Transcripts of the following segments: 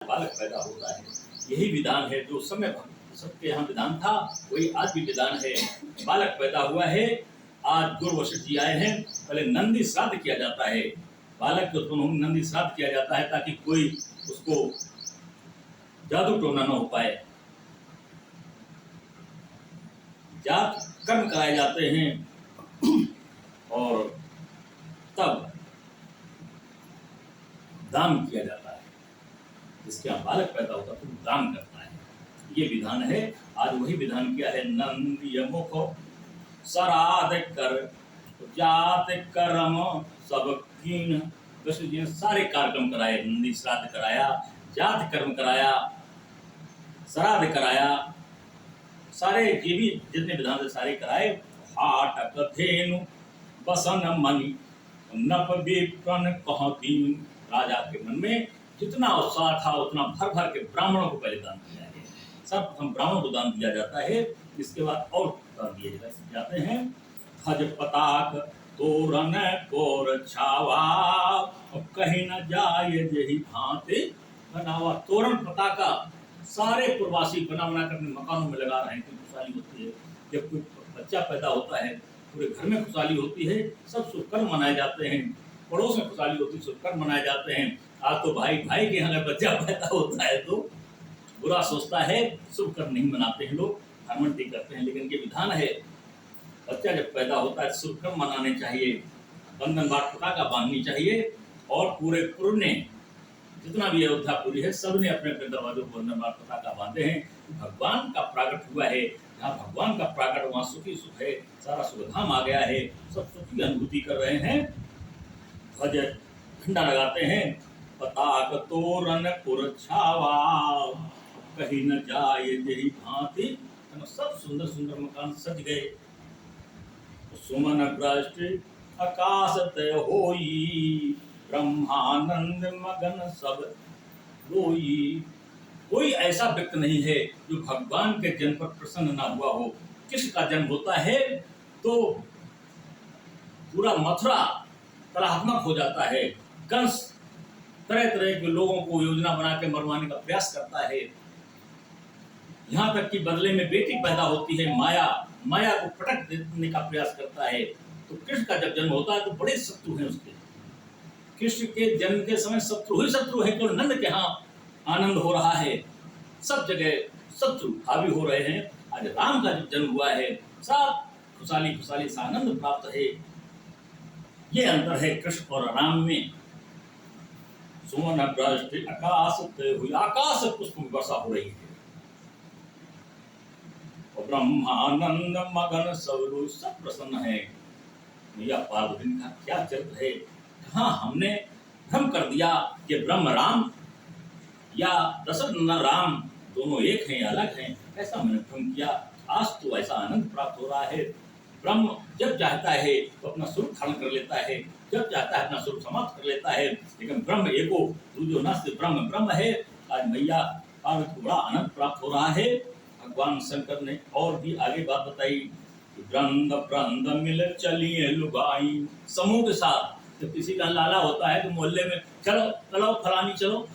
बालक पैदा होता है। यही विधान है जो समय सबके यहाँ विधान था, वही आज भी विधान है। बालक पैदा हुआ है, आज गुरु वशिष्ठ जी आए हैं, पहले नंदी श्राद्ध किया जाता है। बालक के उत्पन्न नंदी श्राद्ध किया जाता है ताकि कोई उसको जादू टोना न हो पाए। जात कर्म कराए जाते हैं और तब दान किया जाता है। जिसके यहाँ बालक पैदा होता है तो दान करता है। ये विधान है। आज वही विधान किया है। नंदी मुख श्राद्ध कर जात कर्म सब कीन। कृष्ण जी ने सारे कार्यक्रम कराए। नंदी श्राद्ध कराया, जात कर्म कराया, श्राद्ध कराया, सारे ये भी जितने विधान थे सारे कराए। हाटक धेनु बसन मणि नप विप्रन कह दीन। राजा के मन में जितना उत्साह था उतना भर भर के ब्राह्मणों को पहले दान दिया है। सब हम ब्राह्मणों को दान दिया जाता है, इसके बाद और दान दिए जाते हैं। भज पताक तोरण कोर छावा कहीं न जाए यही भांति बनावा। तोरण पताका सारे प्रवासी बना कर अपने मकानों में लगा रहे हैं। खुशहाली होती है जब कोई बच्चा पैदा होता है, पूरे घर में खुशहाली होती है, सब शुभ कर्म मनाए जाते हैं। पड़ोस में खुशहाली होती है, शुभ कर्म मनाए जाते हैं। आज तो भाई भाई के यहाँ बच्चा पैदा होता है तो बुरा सोचता है, शुभ कर्म नहीं मनाते हैं लोग, हरमंती करते हैं। लेकिन ये विधान है, बच्चा जब पैदा होता है शुभ कर्म मनाने चाहिए, बंधन बार पताका बांधनी चाहिए। और पूरे पुर ने जितना भी अयोध्यापुरी है सब ने अपने अपने दरवाजों पर बंधन बार पताका बांधे हैं। भगवान का प्राकट हुआ है। जहाँ भगवान का प्राकट वहाँ सुखी सुख है, सारा सुखधाम आ गया है, सब सुख की अनुभूति कर रहे हैं। ध्वज झंडा लगाते हैं, पताक तोरण पुर छावा कहीं न जाए यही भांति। सब सुंदर सुंदर मकान सज गए। सुमन भ्रष्ट आकाश तय होई ब्रह्मानंद मगन सब रोई। कोई ऐसा व्यक्ति नहीं है जो भगवान के जन्म पर प्रसन्न ना हुआ हो। किसका जन्म होता है तो पूरा मथुरा कलात्मक हो जाता है। कंस तरह तरह के लोगों को योजना बना के मरवाने का प्रयास करता है। यहाँ तक कि बदले में बेटी पैदा होती है, माया को पटक देने का प्रयास करता है। तो कृष्ण का जब जन्म होता है तो बड़े शत्रु हैं उसके। कृष्ण के जन्म के समय शत्रु ही शत्रु है। केवल नंद के यहाँ आनंद हो रहा है, सब जगह शत्रु हावी हो रहे हैं। आज राम का जब जन्म हुआ है सब खुशहाली खुशहाली से आनंद प्राप्त है। ये अंतर है कृष्ण और राम में। सुमन भ्रष्ट आकाश तय हुई, आकाश पुष्प की वर्षा हो रही है। और ब्रह्मानंद मगन सब लोग सब प्रसन्न है। मैया पार्वती का क्या चरित्र है। कहाँ हमने भ्रम कर दिया कि ब्रह्म राम या दशरथ राम दोनों एक हैं, अलग हैं, ऐसा मैंने भ्रम किया। आज तो ऐसा आनंद प्राप्त हो रहा है। ब्रह्म जब चाहता है तो अपना स्वरूप धारण कर लेता है, जब चाहता है अपना स्वरूप समाप्त कर लेता है। लेकिन ब्रह्म एको दूजो नस्त ब्रह्म ब्रह्म है। आज मैया पार्वती को बड़ा आनंद प्राप्त हो रहा है। भगवान शंकर ने और भी आगे बात बताई। वृंद वृंद मिल चलिए लुगाई। समूह के साथ जब किसी का लाला होता है तो मोहल्ले में चलो चलो फलानी चलो,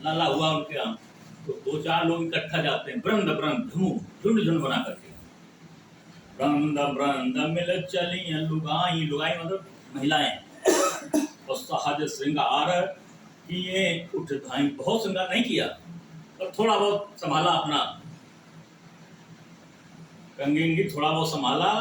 लाला हुआ उनके यहाँ तो दो चार लोग इकट्ठा जाते हैं। वृंद वृंद झुंड झुंड बना करके वृंद वृंद मिल चलिए लुगाई। लुगाई मतलब महिलाएं। और सहज श्रृंगार किए उठ धाई। बहुत श्रृंगार नहीं किया और थोड़ा बहुत संभाला, अपना कंगेंगी थोड़ा बहुत संभाला,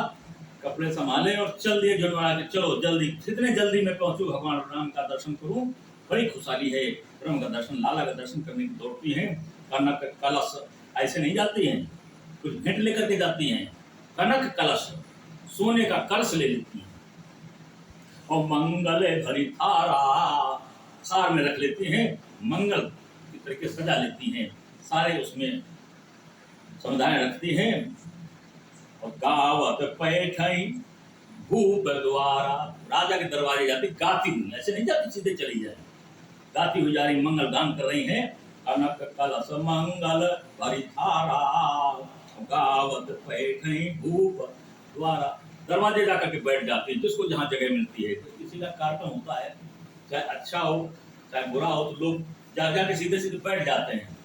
कपड़े संभाले और चल दिए झुंडवाड़ा के। चलो जल्दी, कितने जल्दी मैं पहुंचू, भगवान राम का दर्शन करूं। बड़ी खुशहाली है। ब्रह्म का दर्शन, लाला का दर्शन करने की दौड़ती हैं। कनक कलश ऐसे नहीं जाती हैं, कुछ भेंट लेकर के जाती हैं। कनक कलश सोने का कलश ले लेती हैं और मंगल भरी थारा थार में रख लेती हैं। मंगल की तरीके सजा लेती हैं, सारे उसमें समुदाय रखती हैं। और गावत पैठाई भूप द्वारा। राजा के दरवाजे जाती गाती हुई, ऐसे नहीं जाती सीधे चली जाए, गाती हुई जा रही, मंगल गान कर रही हैं। कनक कलश मंगल भरी थारा गावत पैठाई भूप द्वारा। दरवाजे जाकर के बैठ जाती है, जिसको जहाँ जगह मिलती है। तो किसी का कार्यक्रम होता है, चाहे अच्छा हो चाहे बुरा हो, तो लोग जाके सीधे सीधे बैठ जाते हैं।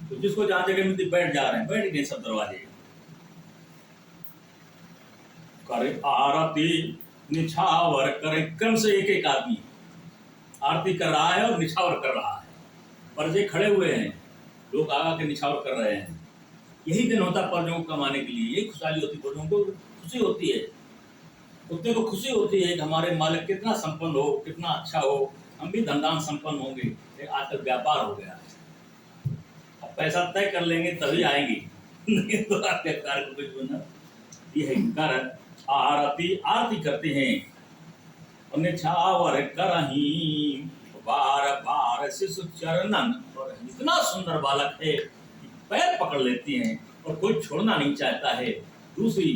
तो जिसको जहां जगह मिलती बैठ जा रहे हैं, बैठ गए सब दरवाजे। करे आरती निछावर करे, क्रम से एक एक आदमी आरती कर रहा है और निछावर कर रहा है। पर्जे खड़े हुए हैं, लोग आगा के निछावर कर रहे हैं। यही दिन होता है पर्जों को कमाने के लिए, यही खुशहाली होती है। पर्जों को खुशी होती है, कुत्ते को खुशी होती है कि हमारे मालिक कितना संपन्न हो, कितना अच्छा हो, हम भी धनदान संपन्न होंगे। आजकल व्यापार हो गया, अब पैसा तय कर लेंगे तभी आएंगे, नहीं तो आपके कार्य को कुछ बना। ये कर आरती आरती करते हैं और निछावर करही बार बार शिशु चरणन। और इतना सुंदर बालक है कि पैर पकड़ लेती हैं और कोई छोड़ना नहीं चाहता है। दूसरी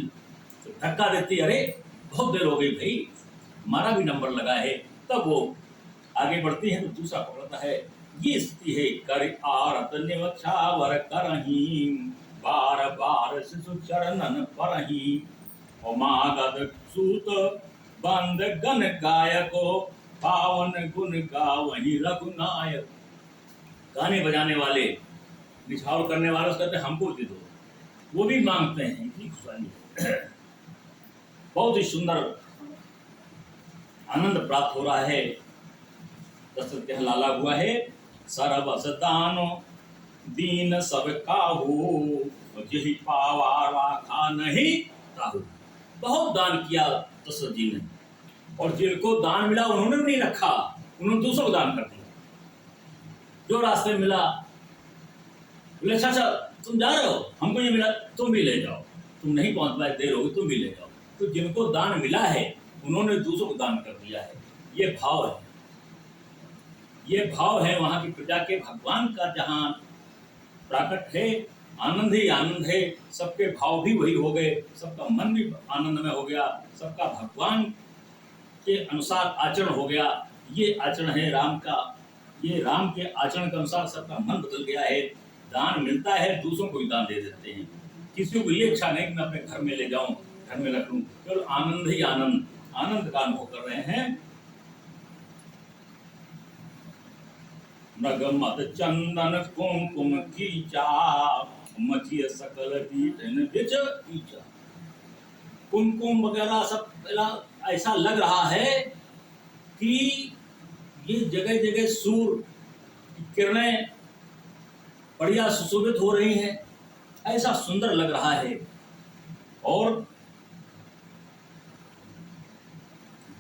तो धक्का देती, अरे बहुत देर हो गई भाई, हमारा भी नंबर लगा है। तब वो आगे बढ़ती है तो दूसरा पकड़ता है। ये स्थिति है। कर आरत निछावर करही बार बार शिशु चरणन परही। उमागत सूत बंद गण गायको पावन गुण गावहि रघुनायक। गाने बजाने वाले, निछावर करने वाले उसको कहते हमको दे दो, वो भी मांगते हैं। इतनी खुशहाली है, बहुत ही सुंदर आनंद प्राप्त हो रहा है। दशरथ के लाला हुआ है। सरबस दानो दीन सब काहू, जही पावा राखा नहीं ताहू। बहुत दान किया दशरथ जी ने, और जिनको दान मिला उन्होंने नहीं रखा, उन्होंने दूसरों को दान कर दिया। जो रास्ते में मिला, बोले अच्छा तुम जा रहे हो, हमको ये मिला, तुम भी ले जाओ, तुम नहीं पहुंच पाए, देर होगी, तुम भी ले जाओ। तो जिनको दान मिला है उन्होंने दूसरों को दान कर दिया है। ये भाव है, ये भाव है वहां की प्रजा के। भगवान का जहां प्राकट है, आनंद ही आनंद है। सबके भाव भी वही हो गए, सबका मन भी आनंद में हो गया, सबका भगवान के अनुसार आचरण हो गया। ये आचरण है राम का, ये राम के आचरण के अनुसार सबका मन बदल गया है। दान मिलता है, दूसरों को भी दान दे देते हैं। किसी को ये इच्छा नहीं कि मैं अपने घर में ले जाऊं, घर में रख लूं, केवल आनंद ही आनंद, आनंद का अनुभव कर रहे हैं। नगमत चंदन कुमकुम कीचा, मचिय सकल दीठन बिच कीचा। कुमकुम वगैरह सब ऐसा लग रहा है कि ये जगह जगह सूर्य की किरणें बढ़िया सुशोभित हो रही हैं, ऐसा सुंदर लग रहा है। और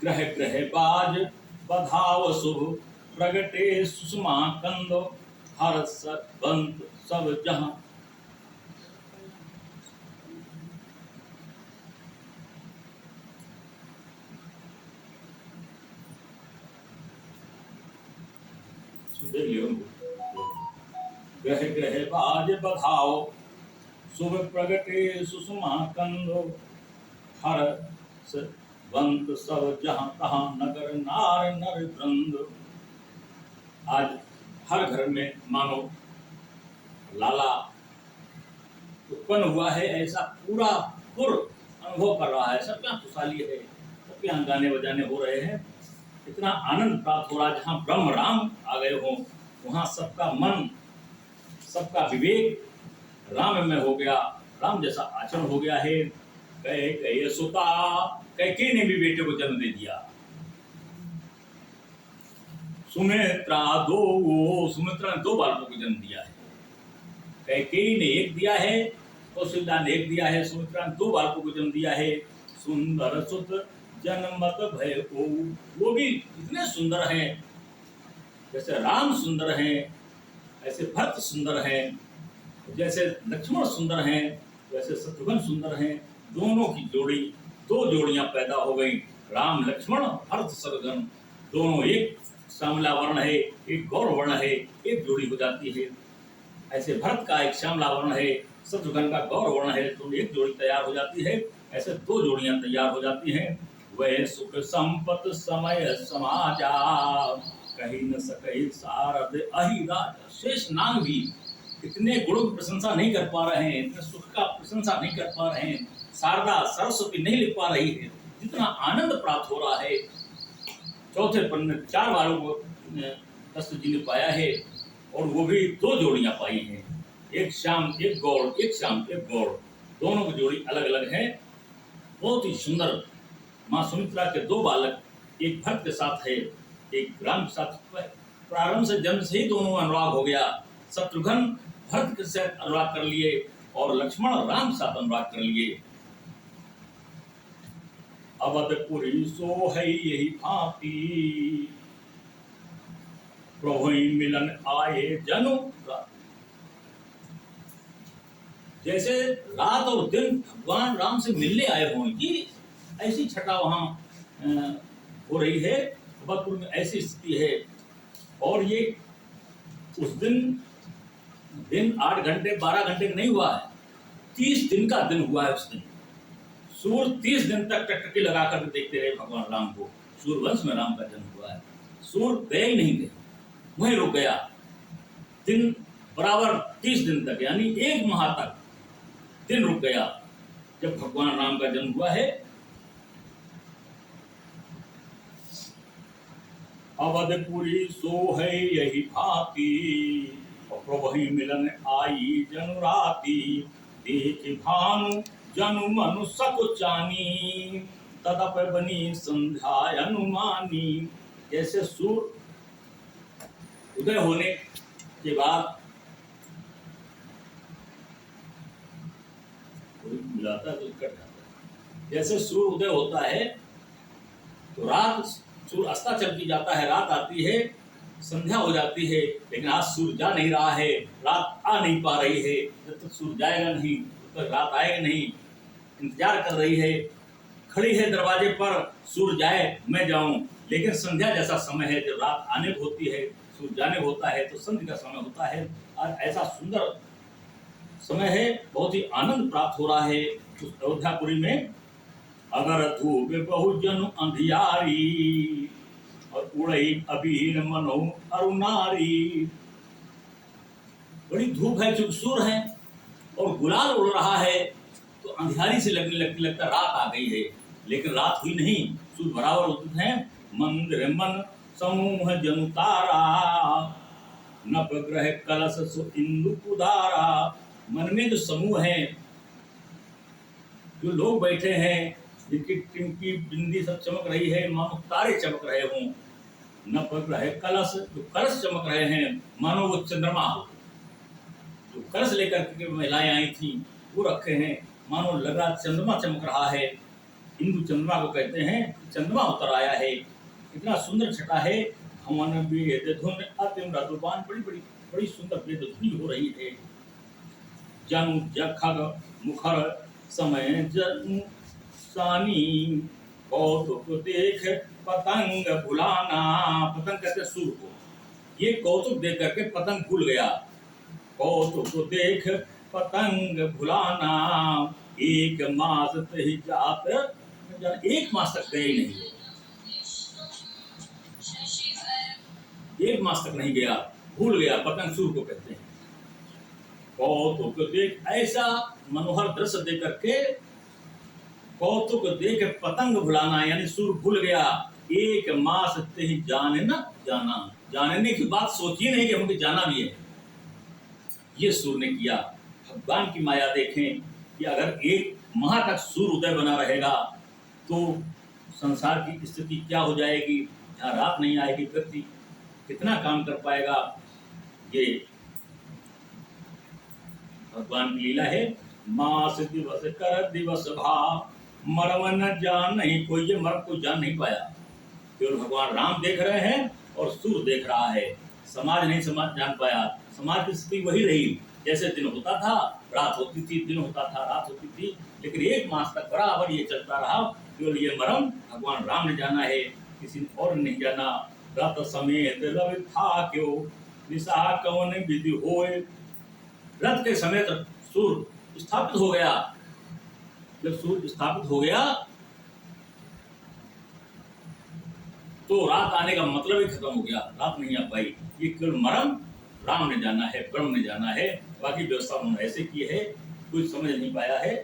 ग्रह ग्रह बाज बधाव शुभ, प्रगटे सुषमा कंदो, हर्ष बंत सब जहां। ग्रह ग्रह बाज बधाओ, शुभ प्रगटे सुषमा कंदो, हर्ष बंत सब जहां तहां, नगर नार नर वृंद। आज हर घर में मानो लाला उत्पन्न हुआ है, ऐसा पूरा अनुभव कर रहा है। सब यहाँ खुशहाली है, सब यहाँ गाने बजाने हो रहे हैं, इतना आनंद प्राप्त हो रहा है। जहाँ ब्रह्म राम आ गए हों, वहाँ सबका मन, सबका विवेक राम में हो गया, राम जैसा आचरण हो गया है। कह सुता, कैकेयी ने भी बेटे को जन्म दे दिया। सुमित्रा ने दो बालकों को जन्म दिया है। कैकेयी ने एक दिया है, कौशल्या ने एक दिया है, सुमित्रा ने दो बालकों को जन्म दिया है। सुंदर सुत जन्मत भय को, वो भी इतने सुंदर हैं, जैसे राम सुंदर हैं, ऐसे भरत सुंदर हैं, जैसे लक्ष्मण सुंदर हैं, वैसे शत्रुघ्न सुंदर हैं। दोनों की जोड़ी, दो जोड़ियां पैदा हो गई, राम लक्ष्मण, भरत शत्रुघ्न। दोनों एक श्यामला वर्ण है, एक गौर वर्ण है, एक जोड़ी हो जाती है। ऐसे भरत का एक श्यामला वर्ण है, शत्रुघ्न का गौर वर्ण है, तो एक जोड़ी तैयार हो जाती है। ऐसे दो जोड़ियां तैयार हो जाती हैं। वह सुख संपत समय समाजा, कहीं न सके सारद अहि राजा। शेष नाग भी इतने गुणों की प्रशंसा नहीं कर पा रहे हैं, इतने सुख का प्रशंसा नहीं कर पा रहे हैं, शारदा सरस्वती नहीं लिख पा रही है, जितना आनंद प्राप्त हो रहा है। चौथे पन्ने 4 बारों को दस्त जी ने पाया है, और वो भी 2 जोड़ियां पाई हैं, एक शाम एक गौड़, एक शाम एक गौड़, दोनों की जोड़ी अलग अलग है। बहुत ही सुंदर माँ सुमित्रा के 2 बालक, एक भरत के साथ है, एक राम के साथ। प्रारंभ से जन्म से ही दोनों अनुराग हो गया। शत्रुघ्न भरत के साथ अनुराग कर लिए और लक्ष्मण राम के साथ अनुराग कर लिए। अवधपुरी सो है यही भांति, प्रभु मिलन आए जनु। जैसे रात और दिन भगवान राम से मिलने आए हों, कि ऐसी छटा वहां हो रही है। अवधपुर में ऐसी स्थिति है। और ये उस दिन 8 घंटे 12 घंटे का नहीं हुआ है, 30 दिन का दिन हुआ है उस दिन। सूर्य 30 दिन तक टकटकी लगा कर देखते रहे भगवान राम को। सूर्यवंश में राम का जन्म हुआ है। सूर्य गए ही नहीं गए, वहीं रुक गया। दिन बराबर 30 दिन तक, यानी 1 माह तक दिन रुक गया जब भगवान राम का जन्म हुआ है। अवधपुरी सो है यही भांति, प्रभु मिलन आई जनु राती। देख भानु जनु मनु सकुचानी, तदप बनी संध्या अनुमानी। जैसे सूर्य उदय होने के बाद मिलाता है तो कट जाता है। जैसे सूर्य उदय होता है तो रात, सूर्य अस्ताचल की जाता है, रात आती है, संध्या हो जाती है। लेकिन आज सूर्य जा नहीं रहा है, रात आ नहीं पा रही है। जब तक सूर्य जाएगा नहीं तब तक रात आएगा नहीं। इंतजार कर रही है, खड़ी है दरवाजे पर, सूर्य जाए मैं जाऊं। लेकिन संध्या जैसा समय है, जब रात आने को होती है, सूर्य जाने को होता है, तो संध्या का समय होता है। और ऐसा सुंदर समय है, बहुत ही आनंद प्राप्त हो रहा है उस अयोध्यापुरी में। अगर धूप बहुजन अंधियारी, और उड़ई अबीर मनो अरुणारी। बड़ी धूप है, चुकसूर है, और गुलाल उड़ रहा है, तो अंधियारी से लगता रात आ गई है। लेकिन रात हुई नहीं, सूर्य बराबर उदित है। मंदिर मन समूह जनु तारा, नवग्रह कलश सु इंदु पुदारा। मन में जो समूह है, जो लोग बैठे हैं, जिनकी टिमकी बिंदी सब चमक रही है, मानो तारे चमक रहे हों। नवग्रह कलश, जो कलश चमक रहे हैं, मानो वो चंद्रमा हो। जो कलश लेकर के महिलाएं आई थी, वो रखे हैं, मानो लग रहा चंद्रमा चमक रहा है। हिंदू चंद्रमा को कहते हैं, चंद्रमा उतर आया है। इतना सुंदर छटा है। हवन वेद धुन अति मृदुबान, बड़ी सुंदर वेद ध्वनि हो रही है। जनु जखग मुखर समय जनु सानी, कौतुक देख पतंग भुलाना। पतंग कहते सूर्य को। ये कौतुक देख करके पतंग भूल गया। कौतुक देख पतंग भुलाना, एक मास ही जात, 1 मास तक गए नहीं, 1 मास तक नहीं गया, भूल गया। पतंग सूर्य को कहते हैं। कौतुक देख, ऐसा मनोहर दृश्य देख करके कौतुक देख पतंग भुलाना, यानी सूर्य भूल गया। 1 मास ही जाने न जाना, जानने की बात सोचिए नहीं कि मुझे जाना भी है। ये सूर्य ने किया। भगवान की माया देखें कि अगर 1 माह तक सूर्य उदय बना रहेगा तो संसार की स्थिति क्या हो जाएगी। जहाँ रात नहीं आएगी, व्यक्ति कितना काम कर पाएगा। ये भगवान की लीला है। मास दिवस कर दिवस भाव, मर्म न जान नहीं कोई। ये मर्म को जान नहीं पाया, केवल भगवान राम देख रहे हैं और सूर्य देख रहा है। समाज नहीं जान पाया। समाज की स्थिति वही रही, जैसे दिन होता था रात होती थी, दिन होता था रात होती थी। लेकिन 1 मास तक बराबर ये चलता रहा। केवल ये मर्म भगवान राम ने जाना है, किसी और नहीं जाना। रत समेत रवि था क्यों, निशा कवन विधि होए। रथ के समेत सूर्य स्थापित हो गया। जब सूर्य स्थापित हो गया तो रात आने का मतलब ही खत्म हो गया, रात नहीं आ पाई। ये केवल मर्म राम ने जाना है, ब्रह्म ने जाना है। बाकी व्यवस्था उन्होंने ऐसे की है, कोई समझ नहीं पाया है।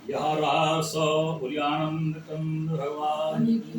यह रास बोलिए आनंद कंद भगवान की।